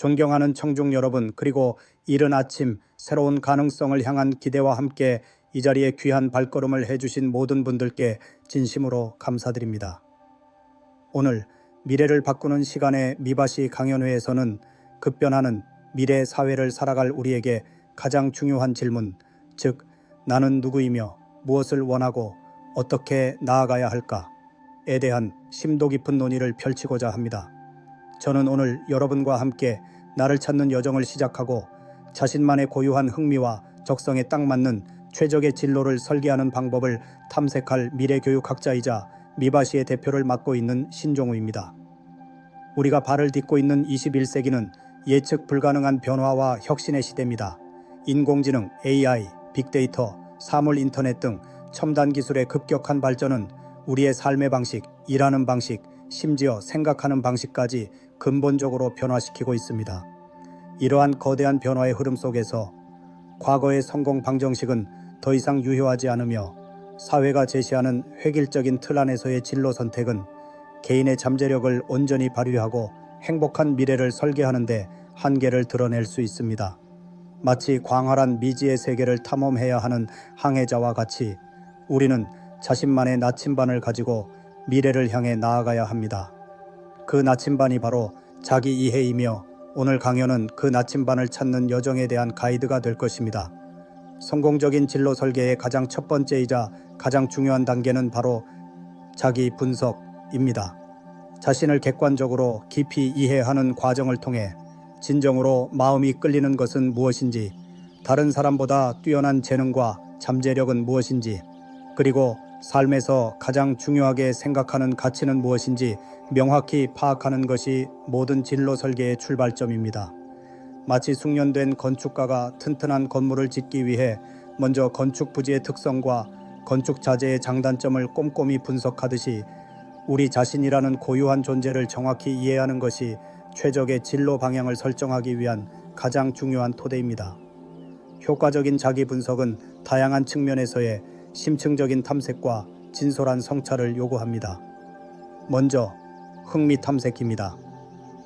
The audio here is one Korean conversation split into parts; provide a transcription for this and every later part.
존경하는 청중 여러분, 그리고 이른 아침 새로운 가능성을 향한 기대와 함께 이 자리에 귀한 발걸음을 해주신 모든 분들께 진심으로 감사드립니다. 오늘 미래를 바꾸는 시간의 미바시 강연회에서는 급변하는 미래 사회를 살아갈 우리에게 가장 중요한 질문, 즉 나는 누구이며 무엇을 원하고 어떻게 나아가야 할까에 대한 심도 깊은 논의를 펼치고자 합니다. 저는 오늘 여러분과 함께 나를 찾는 여정을 시작하고 자신만의 고유한 흥미와 적성에 딱 맞는 최적의 진로를 설계하는 방법을 탐색할 미래교육학자이자 미바시의 대표를 맡고 있는 신종우입니다. 우리가 발을 딛고 있는 21세기는 예측 불가능한 변화와 혁신의 시대입니다. 인공지능, AI, 빅데이터, 사물 인터넷 등 첨단 기술의 급격한 발전은 우리의 삶의 방식, 일하는 방식, 심지어 생각하는 방식까지 근본적으로 변화시키고 있습니다. 이러한 거대한 변화의 흐름 속에서 과거의 성공 방정식은 더 이상 유효하지 않으며 사회가 제시하는 획일적인 틀 안에서의 진로 선택은 개인의 잠재력을 온전히 발휘하고 행복한 미래를 설계하는 데 한계를 드러낼 수 있습니다. 마치 광활한 미지의 세계를 탐험해야 하는 항해자와 같이 우리는 자신만의 나침반을 가지고 미래를 향해 나아가야 합니다. 그 나침반이 바로 자기 이해이며 오늘 강연은 그 나침반을 찾는 여정에 대한 가이드가 될 것입니다. 성공적인 진로 설계의 가장 첫 번째이자 가장 중요한 단계는 바로 자기 분석입니다. 자신을 객관적으로 깊이 이해하는 과정을 통해 진정으로 마음이 끌리는 것은 무엇인지, 다른 사람보다 뛰어난 재능과 잠재력은 무엇인지, 그리고 삶에서 가장 중요하게 생각하는 가치는 무엇인지 명확히 파악하는 것이 모든 진로 설계의 출발점입니다. 마치 숙련된 건축가가 튼튼한 건물을 짓기 위해 먼저 건축 부지의 특성과 건축 자재의 장단점을 꼼꼼히 분석하듯이 우리 자신이라는 고유한 존재를 정확히 이해하는 것이 최적의 진로 방향을 설정하기 위한 가장 중요한 토대입니다. 효과적인 자기 분석은 다양한 측면에서의 심층적인 탐색과 진솔한 성찰을 요구합니다. 먼저 흥미 탐색입니다.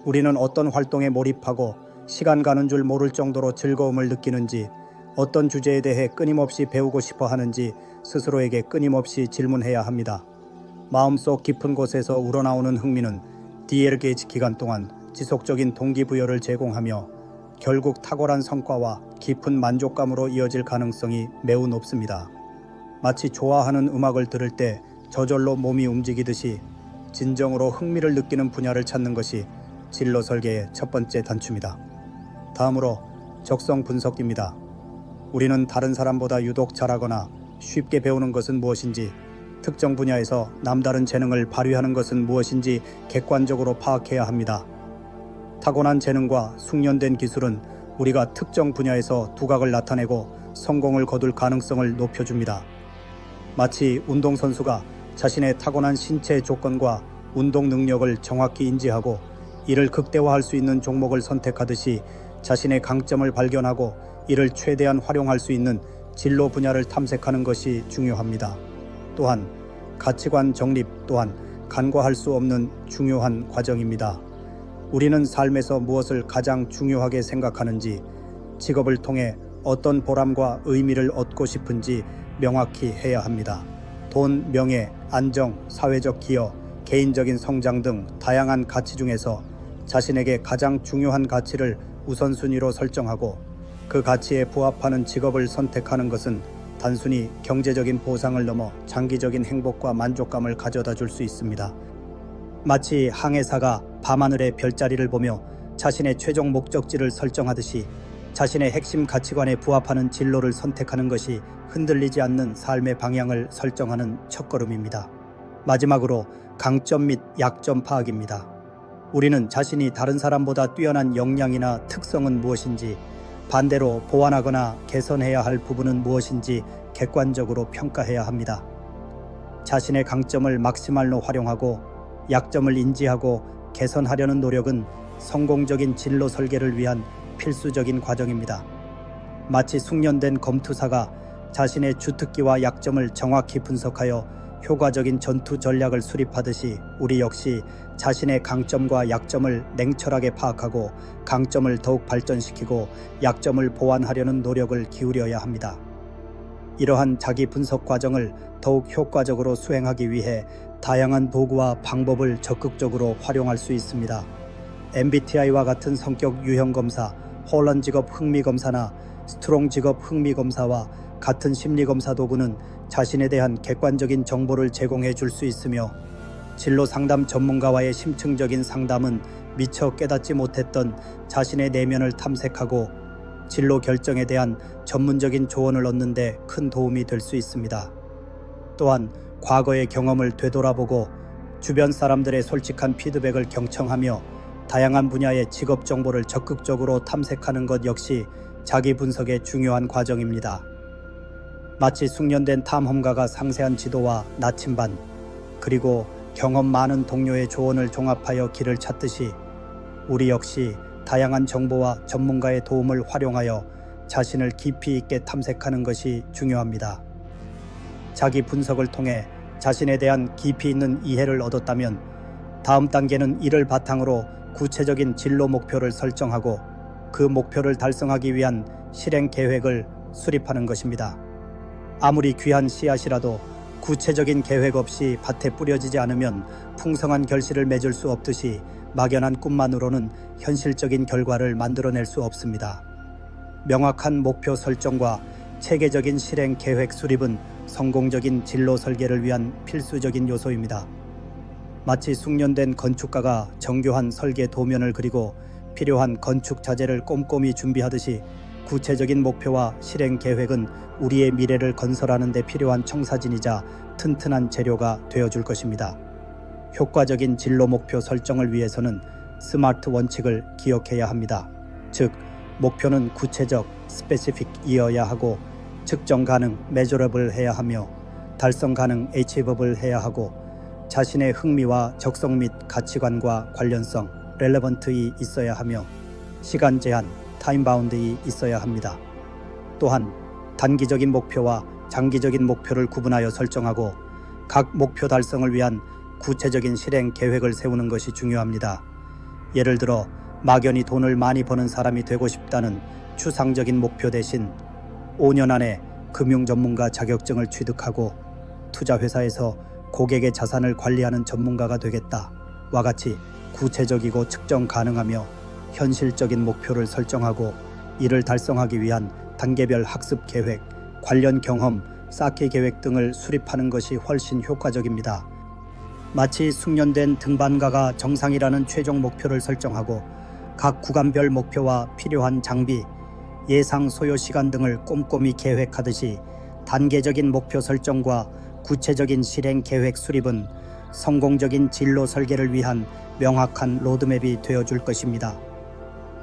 우리는 어떤 활동에 몰입하고 시간 가는 줄 모를 정도로 즐거움을 느끼는지, 어떤 주제에 대해 끊임없이 배우고 싶어 하는지 스스로에게 끊임없이 질문해야 합니다. 마음속 깊은 곳에서 우러나오는 흥미는 디에르게이지 기간 동안 지속적인 동기부여를 제공하며 결국 탁월한 성과와 깊은 만족감으로 이어질 가능성이 매우 높습니다. 마치 좋아하는 음악을 들을 때 저절로 몸이 움직이듯이 진정으로 흥미를 느끼는 분야를 찾는 것이 진로 설계의 첫 번째 단추입니다. 다음으로 적성 분석입니다. 우리는 다른 사람보다 유독 잘하거나 쉽게 배우는 것은 무엇인지, 특정 분야에서 남다른 재능을 발휘하는 것은 무엇인지 객관적으로 파악해야 합니다. 타고난 재능과 숙련된 기술은 우리가 특정 분야에서 두각을 나타내고 성공을 거둘 가능성을 높여줍니다. 마치 운동선수가 자신의 타고난 신체 조건과 운동 능력을 정확히 인지하고 이를 극대화할 수 있는 종목을 선택하듯이 자신의 강점을 발견하고 이를 최대한 활용할 수 있는 진로 분야를 탐색하는 것이 중요합니다. 또한 가치관 정립 또한 간과할 수 없는 중요한 과정입니다. 우리는 삶에서 무엇을 가장 중요하게 생각하는지, 직업을 통해 어떤 보람과 의미를 얻고 싶은지 명확히 해야 합니다. 돈, 명예, 안정, 사회적 기여, 개인적인 성장 등 다양한 가치 중에서 자신에게 가장 중요한 가치를 우선순위로 설정하고 그 가치에 부합하는 직업을 선택하는 것은 단순히 경제적인 보상을 넘어 장기적인 행복과 만족감을 가져다 줄 수 있습니다. 마치 항해사가 밤하늘의 별자리를 보며 자신의 최종 목적지를 설정하듯이 자신의 핵심 가치관에 부합하는 진로를 선택하는 것이 흔들리지 않는 삶의 방향을 설정하는 첫걸음입니다. 마지막으로 강점 및 약점 파악입니다. 우리는 자신이 다른 사람보다 뛰어난 역량이나 특성은 무엇인지, 반대로 보완하거나 개선해야 할 부분은 무엇인지 객관적으로 평가해야 합니다. 자신의 강점을 막시말로 활용하고 약점을 인지하고 개선하려는 노력은 성공적인 진로 설계를 위한 필수적인 과정입니다. 마치 숙련된 검투사가 자신의 주특기와 약점을 정확히 분석하여 효과적인 전투 전략을 수립하듯이 우리 역시 자신의 강점과 약점을 냉철하게 파악하고 강점을 더욱 발전시키고 약점을 보완하려는 노력을 기울여야 합니다. 이러한 자기 분석 과정을 더욱 효과적으로 수행하기 위해 다양한 도구와 방법을 적극적으로 활용할 수 있습니다. MBTI와 같은 성격 유형 검사, 홀런 직업 흥미 검사나 스트롱 직업 흥미 검사와 같은 심리 검사 도구는 자신에 대한 객관적인 정보를 제공해 줄 수 있으며, 진로 상담 전문가와의 심층적인 상담은 미처 깨닫지 못했던 자신의 내면을 탐색하고 진로 결정에 대한 전문적인 조언을 얻는 데 큰 도움이 될 수 있습니다. 또한 과거의 경험을 되돌아보고 주변 사람들의 솔직한 피드백을 경청하며 다양한 분야의 직업 정보를 적극적으로 탐색하는 것 역시 자기 분석의 중요한 과정입니다. 마치 숙련된 탐험가가 상세한 지도와 나침반, 그리고 경험 많은 동료의 조언을 종합하여 길을 찾듯이 우리 역시 다양한 정보와 전문가의 도움을 활용하여 자신을 깊이 있게 탐색하는 것이 중요합니다. 자기 분석을 통해 자신에 대한 깊이 있는 이해를 얻었다면 다음 단계는 이를 바탕으로 구체적인 진로 목표를 설정하고 그 목표를 달성하기 위한 실행 계획을 수립하는 것입니다. 아무리 귀한 씨앗이라도 구체적인 계획 없이 밭에 뿌려지지 않으면 풍성한 결실을 맺을 수 없듯이 막연한 꿈만으로는 현실적인 결과를 만들어낼 수 없습니다. 명확한 목표 설정과 체계적인 실행 계획 수립은 성공적인 진로 설계를 위한 필수적인 요소입니다. 마치 숙련된 건축가가 정교한 설계 도면을 그리고 필요한 건축 자재를 꼼꼼히 준비하듯이 구체적인 목표와 실행 계획은 우리의 미래를 건설하는 데 필요한 청사진이자 튼튼한 재료가 되어줄 것입니다. 효과적인 진로 목표 설정을 위해서는 스마트 원칙을 기억해야 합니다. 즉, 목표는 구체적, 스페시픽이어야 하고 측정 가능, measurable 해야 하며 달성 가능, achievable 해야 하고 자신의 흥미와 적성 및 가치관과 관련성, relevant이 있어야 하며 시간 제한, time bound이 있어야 합니다. 또한 단기적인 목표와 장기적인 목표를 구분하여 설정하고 각 목표 달성을 위한 구체적인 실행 계획을 세우는 것이 중요합니다. 예를 들어 막연히 돈을 많이 버는 사람이 되고 싶다는 추상적인 목표 대신 5년 안에 금융 전문가 자격증을 취득하고 투자회사에서 고객의 자산을 관리하는 전문가가 되겠다와 같이 구체적이고 측정 가능하며 현실적인 목표를 설정하고 이를 달성하기 위한 단계별 학습 계획, 관련 경험, 쌓기 계획 등을 수립하는 것이 훨씬 효과적입니다. 마치 숙련된 등반가가 정상이라는 최종 목표를 설정하고 각 구간별 목표와 필요한 장비, 예상 소요 시간 등을 꼼꼼히 계획하듯이 단계적인 목표 설정과 구체적인 실행 계획 수립은 성공적인 진로 설계를 위한 명확한 로드맵이 되어줄 것입니다.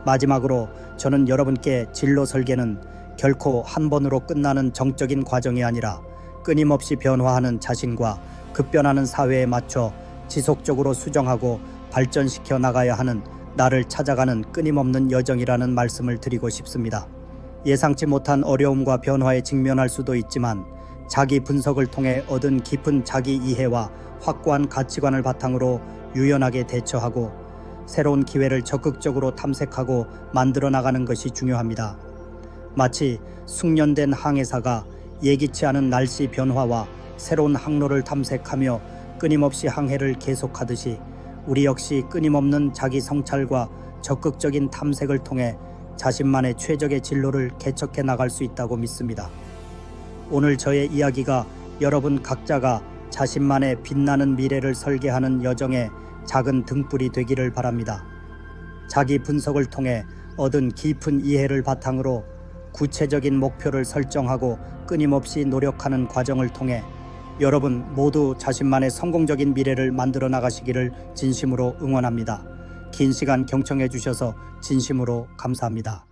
마지막으로 저는 여러분께 진로 설계는 결코 한 번으로 끝나는 정적인 과정이 아니라 끊임없이 변화하는 자신과 급변하는 사회에 맞춰 지속적으로 수정하고 발전시켜 나가야 하는 나를 찾아가는 끊임없는 여정이라는 말씀을 드리고 싶습니다. 예상치 못한 어려움과 변화에 직면할 수도 있지만 자기 분석을 통해 얻은 깊은 자기 이해와 확고한 가치관을 바탕으로 유연하게 대처하고 새로운 기회를 적극적으로 탐색하고 만들어 나가는 것이 중요합니다. 마치 숙련된 항해사가 예기치 않은 날씨 변화와 새로운 항로를 탐색하며 끊임없이 항해를 계속하듯이 우리 역시 끊임없는 자기 성찰과 적극적인 탐색을 통해 자신만의 최적의 진로를 개척해 나갈 수 있다고 믿습니다. 오늘 저의 이야기가 여러분 각자가 자신만의 빛나는 미래를 설계하는 여정에 작은 등불이 되기를 바랍니다. 자기 분석을 통해 얻은 깊은 이해를 바탕으로 구체적인 목표를 설정하고 끊임없이 노력하는 과정을 통해 여러분 모두 자신만의 성공적인 미래를 만들어 나가시기를 진심으로 응원합니다. 긴 시간 경청해 주셔서 진심으로 감사합니다.